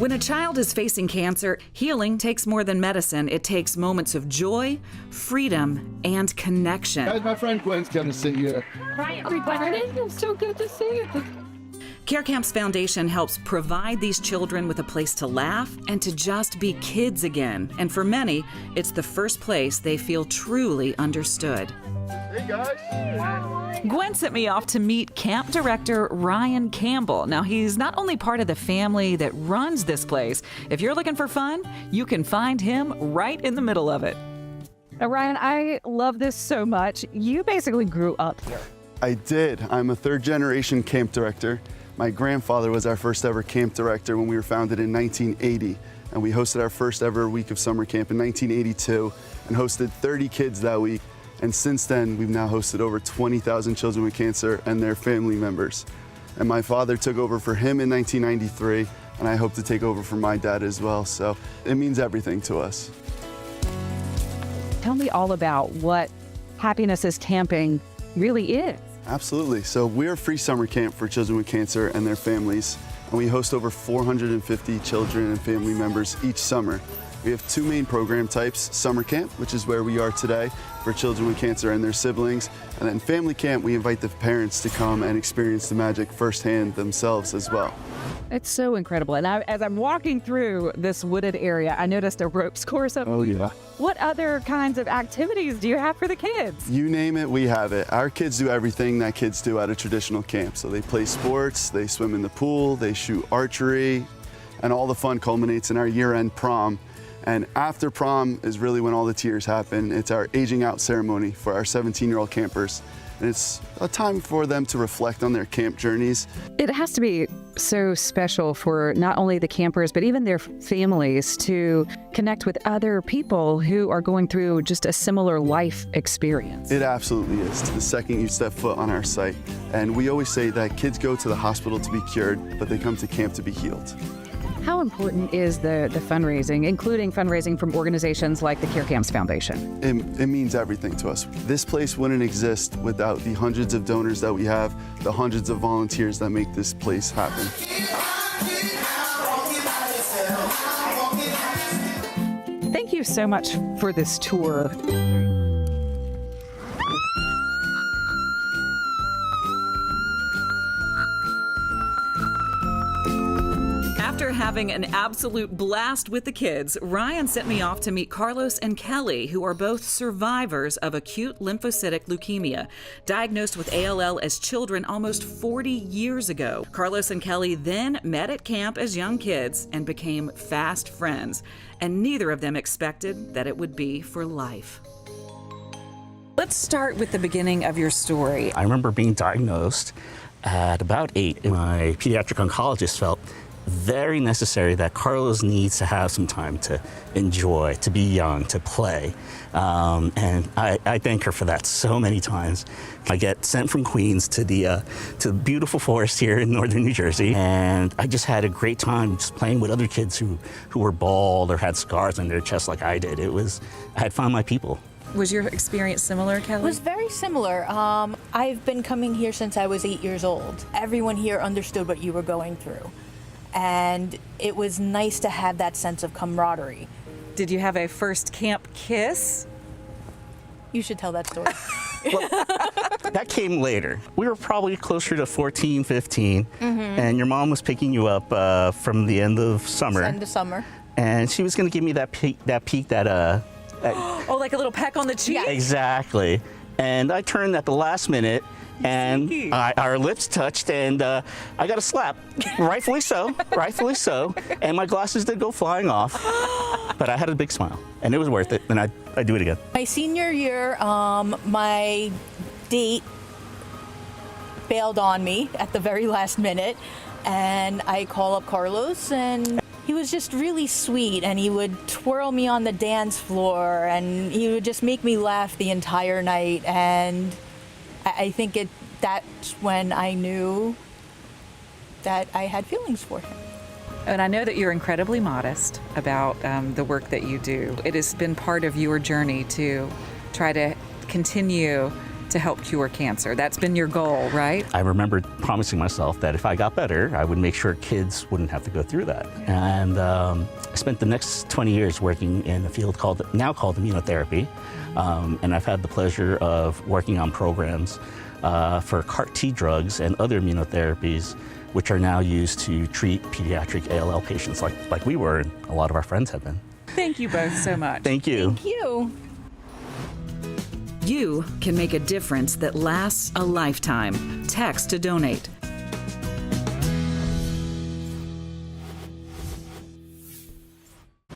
When a child is facing cancer, healing takes more than medicine. It takes moments of joy, freedom, and connection. Guys, my friend Gwen's going to sit here. Hi, everybody. It's so good to see you. Care Camps Foundation helps provide these children with a place to laugh and to just be kids again. And for many, it's the first place they feel truly understood. Hey, guys. Gwen sent me off to meet camp director Ryan Campbell. Now, he's not only part of the family that runs this place. If you're looking for fun, you can find him right in the middle of it. Now, Ryan, I love this so much. You basically grew up here. I did. I'm a third-generation camp director. My grandfather was our first ever camp director when we were founded in 1980, and we hosted our first ever week of summer camp in 1982 and hosted 30 kids that week. And since then, we've now hosted over 20,000 children with cancer and their family members. And my father took over for him in 1993, and I hope to take over for my dad as well. So it means everything to us. Tell me all about what Happiness is Camping really is. Absolutely. So we're a free summer camp for children with cancer and their families, and we host over 450 children and family members each summer. We have two main program types: summer camp, which is where we are today, for children with cancer and their siblings, and then family camp, we invite the parents to come and experience the magic firsthand themselves as well. It's so incredible. And as I'm walking through this wooded area, I noticed a ropes course up. Oh yeah. What other kinds of activities do you have for the kids? You name it, we have it. Our kids do everything that kids do at a traditional camp. So they play sports, they swim in the pool, they shoot archery, and all the fun culminates in our year-end prom. And after prom is really when all the tears happen. It's our aging out ceremony for our 17-year-old campers. And it's a time for them to reflect on their camp journeys. It has to be so special for not only the campers, but even their families to connect with other people who are going through just a similar life experience. It absolutely is, the second you step foot on our site. And we always say that kids go to the hospital to be cured, but they come to camp to be healed. How important is the fundraising, including fundraising from organizations like the Care Camps Foundation? It means everything to us. This place wouldn't exist without the hundreds of donors that we have, the hundreds of volunteers that make this place happen. Thank you so much for this tour. After having an absolute blast with the kids, Ryan sent me off to meet Carlos and Kelly, who are both survivors of acute lymphocytic leukemia, diagnosed with ALL as children almost 40 years ago. Carlos and Kelly then met at camp as young kids and became fast friends, and neither of them expected that it would be for life. Let's start with the beginning of your story. I remember being diagnosed at about 8. My pediatric oncologist felt very necessary that Carlos needs to have some time to enjoy, to be young, to play. And I thank her for that so many times. I get sent from Queens to the beautiful forest here in northern New Jersey, and I just had a great time just playing with other kids who were bald or had scars on their chest like I did. I had found my people. Was your experience similar, Kelly? It was very similar. I've been coming here since I was 8 years old. Everyone here understood what you were going through. And it was nice to have that sense of camaraderie. Did you have a first camp kiss? You should tell that story. Well, that came later. We were probably closer to 14, 15, and your mom was picking you up from the end of summer. End of summer. And she was going to give me that peek, Oh, like a little peck on the cheek? Yeah. Exactly. And I turned at the last minute, and our lips touched, and I got a slap. Rightfully so, and my glasses did go flying off, but I had a big smile, and it was worth it, and I'd do it again. My senior year, my date bailed on me at the very last minute, and I call up Carlos, and he was just really sweet, and he would twirl me on the dance floor, and he would just make me laugh the entire night, and I think that's when I knew that I had feelings for him. And I know that you're incredibly modest about the work that you do. It has been part of your journey to try to continue to help cure cancer. That's been your goal, right? I remember promising myself that if I got better, I would make sure kids wouldn't have to go through that. And I spent the next 20 years working in a field now called immunotherapy. And I've had the pleasure of working on programs for CAR-T drugs and other immunotherapies, which are now used to treat pediatric ALL patients like we were, and a lot of our friends have been. Thank you both so much. Thank you. Thank you. You can make a difference that lasts a lifetime. Text to donate